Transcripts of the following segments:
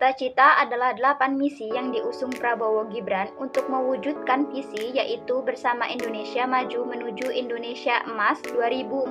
Asta-Cita adalah 8 misi yang diusung Prabowo Gibran untuk mewujudkan visi, yaitu bersama Indonesia maju menuju Indonesia Emas 2045.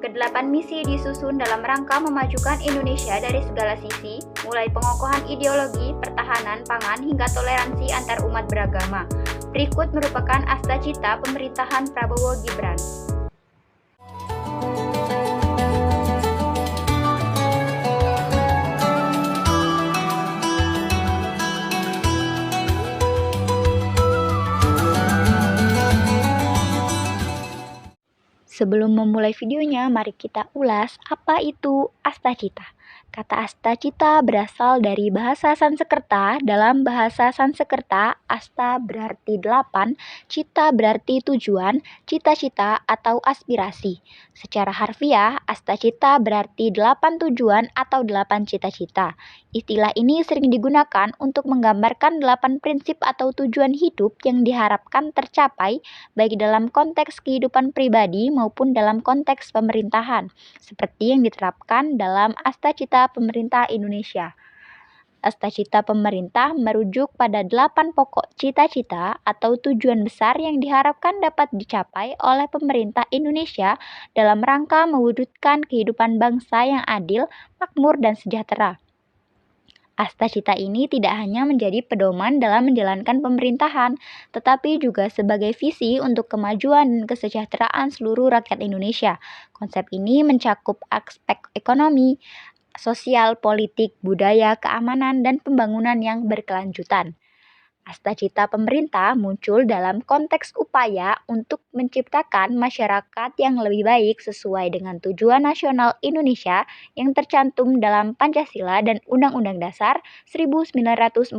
Kedelapan misi disusun dalam rangka memajukan Indonesia dari segala sisi, mulai pengokohan ideologi, pertahanan pangan, hingga toleransi antar umat beragama. Berikut merupakan asta-cita pemerintahan Prabowo Gibran. Sebelum memulai videonya, mari kita ulas apa itu asta-cita. Kata asta-cita berasal dari bahasa Sanskerta. Dalam bahasa Sanskerta, asta berarti 8, cita berarti tujuan, cita-cita atau aspirasi. Secara harfiah, asta-cita berarti 8 tujuan atau 8 cita-cita. Istilah ini sering digunakan untuk menggambarkan 8 prinsip atau tujuan hidup yang diharapkan tercapai baik dalam konteks kehidupan pribadi maupun dalam konteks pemerintahan, seperti yang diterapkan dalam Asta-Cita Pemerintah Indonesia. Asta-Cita pemerintah merujuk pada 8 pokok cita-cita atau tujuan besar yang diharapkan dapat dicapai oleh pemerintah Indonesia dalam rangka mewujudkan kehidupan bangsa yang adil, makmur, dan sejahtera. Asta-cita ini tidak hanya menjadi pedoman dalam menjalankan pemerintahan, tetapi juga sebagai visi untuk kemajuan dan kesejahteraan seluruh rakyat Indonesia. Konsep ini mencakup aspek ekonomi, sosial, politik, budaya, keamanan, dan pembangunan yang berkelanjutan. Asta-cita pemerintah muncul dalam konteks upaya untuk menciptakan masyarakat yang lebih baik sesuai dengan tujuan nasional Indonesia yang tercantum dalam Pancasila dan Undang-Undang Dasar 1945.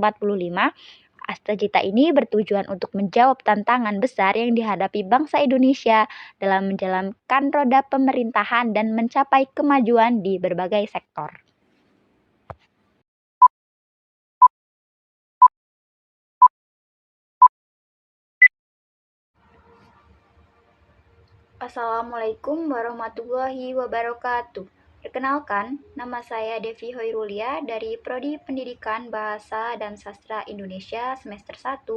Asta-cita ini bertujuan untuk menjawab tantangan besar yang dihadapi bangsa Indonesia dalam menjalankan roda pemerintahan dan mencapai kemajuan di berbagai sektor. Assalamualaikum warahmatullahi wabarakatuh. Perkenalkan, nama saya Devi Hoirulia dari Prodi Pendidikan Bahasa dan Sastra Indonesia semester 1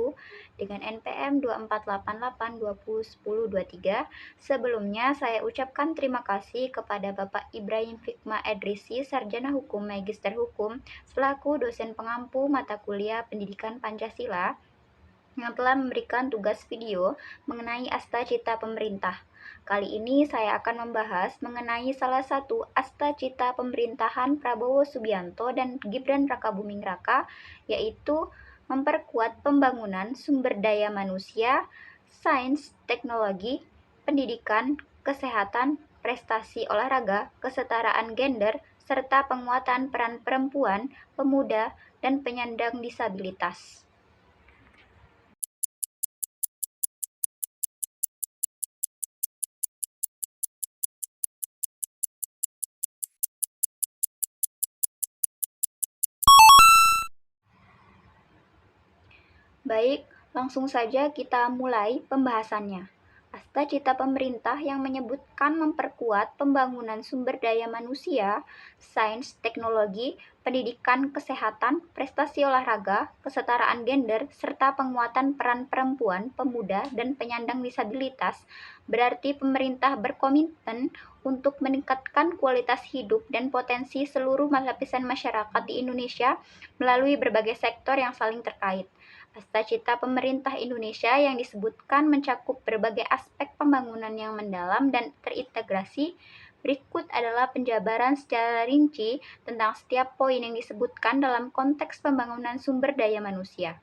dengan NPM 2488201023. Sebelumnya saya ucapkan terima kasih kepada Bapak Ibrahim Fikma Edrisi, Sarjana Hukum Magister Hukum, selaku dosen pengampu mata kuliah Pendidikan Pancasila, yang telah memberikan tugas video mengenai asta-cita pemerintah. Kali ini saya akan membahas mengenai salah satu asta-cita pemerintahan Prabowo Subianto dan Gibran Rakabuming Raka, yaitu memperkuat pembangunan sumber daya manusia, sains, teknologi, pendidikan, kesehatan, prestasi olahraga, kesetaraan gender, serta penguatan peran perempuan, pemuda, dan penyandang disabilitas. Baik, langsung saja kita mulai pembahasannya. Asta-cita pemerintah yang menyebutkan memperkuat pembangunan sumber daya manusia, sains, teknologi, pendidikan, kesehatan, prestasi olahraga, kesetaraan gender, serta penguatan peran perempuan, pemuda, dan penyandang disabilitas, berarti pemerintah berkomitmen untuk meningkatkan kualitas hidup dan potensi seluruh lapisan masyarakat di Indonesia melalui berbagai sektor yang saling terkait. Asta-cita pemerintah Indonesia yang disebutkan mencakup berbagai aspek pembangunan yang mendalam dan terintegrasi. Berikut adalah penjabaran secara rinci tentang setiap poin yang disebutkan dalam konteks pembangunan sumber daya manusia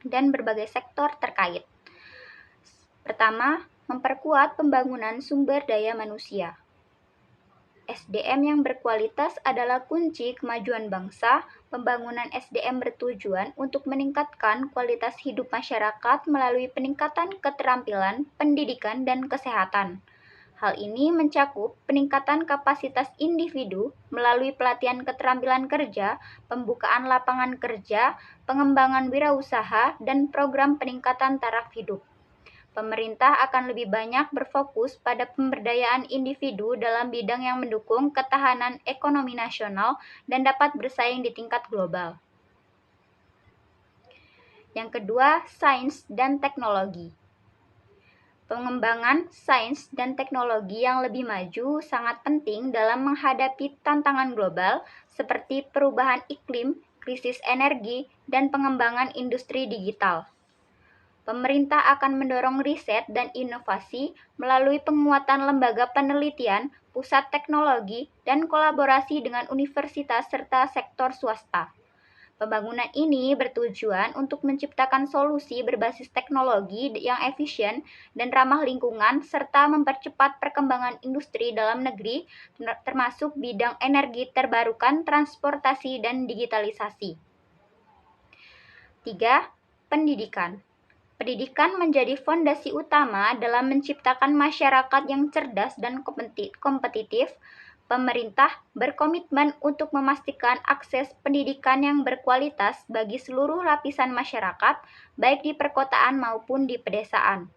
dan berbagai sektor terkait. Pertama, memperkuat pembangunan sumber daya manusia. SDM yang berkualitas adalah kunci kemajuan bangsa. Pembangunan SDM bertujuan untuk meningkatkan kualitas hidup masyarakat melalui peningkatan keterampilan, pendidikan, dan kesehatan. Hal ini mencakup peningkatan kapasitas individu melalui pelatihan keterampilan kerja, pembukaan lapangan kerja, pengembangan wirausaha, dan program peningkatan taraf hidup. Pemerintah akan lebih banyak berfokus pada pemberdayaan individu dalam bidang yang mendukung ketahanan ekonomi nasional dan dapat bersaing di tingkat global. Yang kedua, sains dan teknologi. Pengembangan sains dan teknologi yang lebih maju sangat penting dalam menghadapi tantangan global seperti perubahan iklim, krisis energi, dan pengembangan industri digital. Pemerintah akan mendorong riset dan inovasi melalui penguatan lembaga penelitian, pusat teknologi, dan kolaborasi dengan universitas serta sektor swasta. Pembangunan ini bertujuan untuk menciptakan solusi berbasis teknologi yang efisien dan ramah lingkungan serta mempercepat perkembangan industri dalam negeri termasuk bidang energi terbarukan, transportasi, dan digitalisasi. 3. Pendidikan. Pendidikan menjadi fondasi utama dalam menciptakan masyarakat yang cerdas dan kompetitif. Pemerintah berkomitmen untuk memastikan akses pendidikan yang berkualitas bagi seluruh lapisan masyarakat, baik di perkotaan maupun di pedesaan.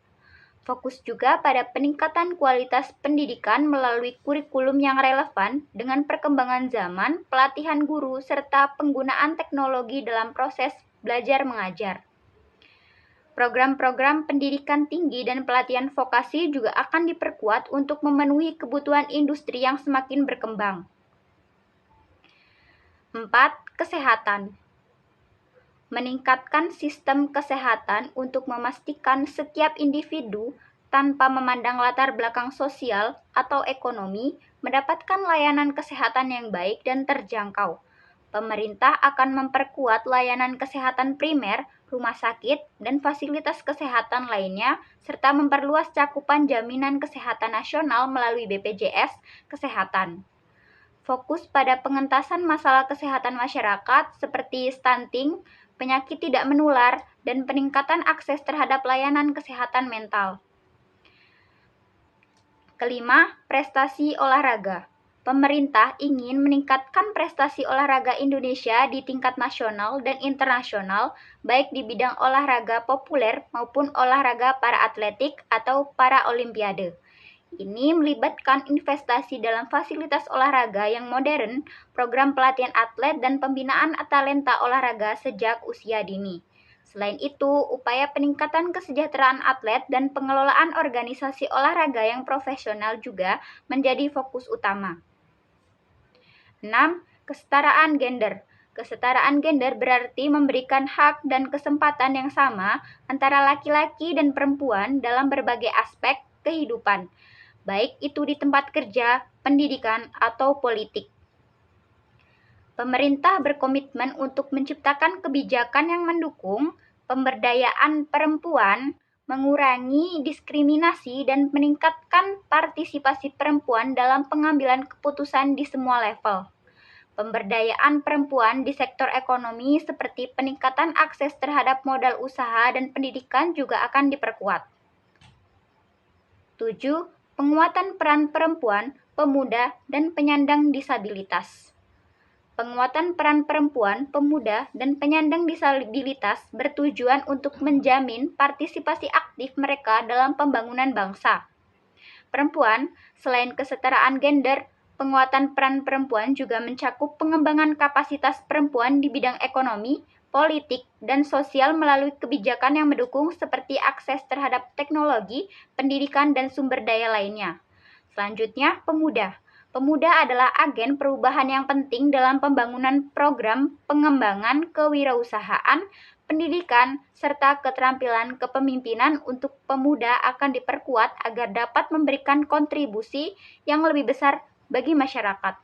Fokus juga pada peningkatan kualitas pendidikan melalui kurikulum yang relevan dengan perkembangan zaman, pelatihan guru, serta penggunaan teknologi dalam proses belajar mengajar. Program-program pendidikan tinggi dan pelatihan vokasi juga akan diperkuat untuk memenuhi kebutuhan industri yang semakin berkembang. 4. Kesehatan. Meningkatkan sistem kesehatan untuk memastikan setiap individu tanpa memandang latar belakang sosial atau ekonomi mendapatkan layanan kesehatan yang baik dan terjangkau. Pemerintah akan memperkuat layanan kesehatan primer, rumah sakit, dan fasilitas kesehatan lainnya, serta memperluas cakupan jaminan kesehatan nasional melalui BPJS Kesehatan. Fokus pada pengentasan masalah kesehatan masyarakat seperti stunting, penyakit tidak menular, dan peningkatan akses terhadap layanan kesehatan mental. Kelima, prestasi olahraga. Pemerintah ingin meningkatkan prestasi olahraga Indonesia di tingkat nasional dan internasional, baik di bidang olahraga populer maupun olahraga para atletik atau para olimpiade. Ini melibatkan investasi dalam fasilitas olahraga yang modern, program pelatihan atlet, dan pembinaan talenta olahraga sejak usia dini. Selain itu, upaya peningkatan kesejahteraan atlet dan pengelolaan organisasi olahraga yang profesional juga menjadi fokus utama. 6. Kesetaraan gender. Kesetaraan gender berarti memberikan hak dan kesempatan yang sama antara laki-laki dan perempuan dalam berbagai aspek kehidupan, baik itu di tempat kerja, pendidikan, atau politik. Pemerintah berkomitmen untuk menciptakan kebijakan yang mendukung pemberdayaan perempuan, mengurangi diskriminasi, dan meningkatkan partisipasi perempuan dalam pengambilan keputusan di semua level. Pemberdayaan perempuan di sektor ekonomi seperti peningkatan akses terhadap modal usaha dan pendidikan juga akan diperkuat. 7. Penguatan peran perempuan, pemuda, dan penyandang disabilitas. Penguatan peran perempuan, pemuda, dan penyandang disabilitas bertujuan untuk menjamin partisipasi aktif mereka dalam pembangunan bangsa. Perempuan, selain kesetaraan gender, penguatan peran perempuan juga mencakup pengembangan kapasitas perempuan di bidang ekonomi, politik, dan sosial melalui kebijakan yang mendukung seperti akses terhadap teknologi, pendidikan, dan sumber daya lainnya. Selanjutnya, pemuda. Pemuda adalah agen perubahan yang penting dalam pembangunan program pengembangan kewirausahaan, pendidikan, serta keterampilan kepemimpinan untuk pemuda akan diperkuat agar dapat memberikan kontribusi yang lebih besar bagi masyarakat.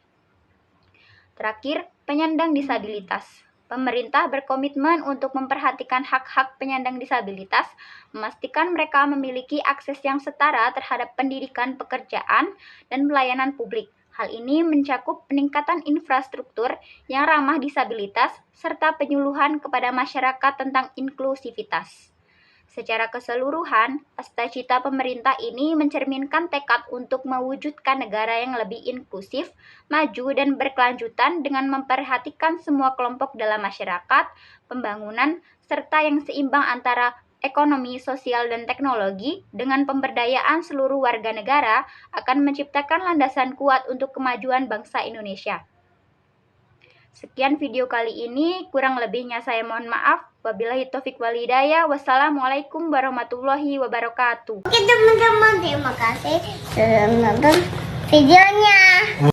Terakhir, penyandang disabilitas. Pemerintah berkomitmen untuk memperhatikan hak-hak penyandang disabilitas, memastikan mereka memiliki akses yang setara terhadap pendidikan, pekerjaan, dan pelayanan publik. Hal ini mencakup peningkatan infrastruktur yang ramah disabilitas serta penyuluhan kepada masyarakat tentang inklusivitas. Secara keseluruhan, cita-cita pemerintah ini mencerminkan tekad untuk mewujudkan negara yang lebih inklusif, maju, dan berkelanjutan dengan memperhatikan semua kelompok dalam masyarakat, pembangunan, serta yang seimbang antara ekonomi, sosial, dan teknologi dengan pemberdayaan seluruh warga negara akan menciptakan landasan kuat untuk kemajuan bangsa Indonesia. Sekian video kali ini, kurang lebihnya saya mohon maaf. Wabillahi taufik wal hidayah. Wassalamualaikum warahmatullahi wabarakatuh. Oke teman-teman, terima kasih sudah menonton videonya.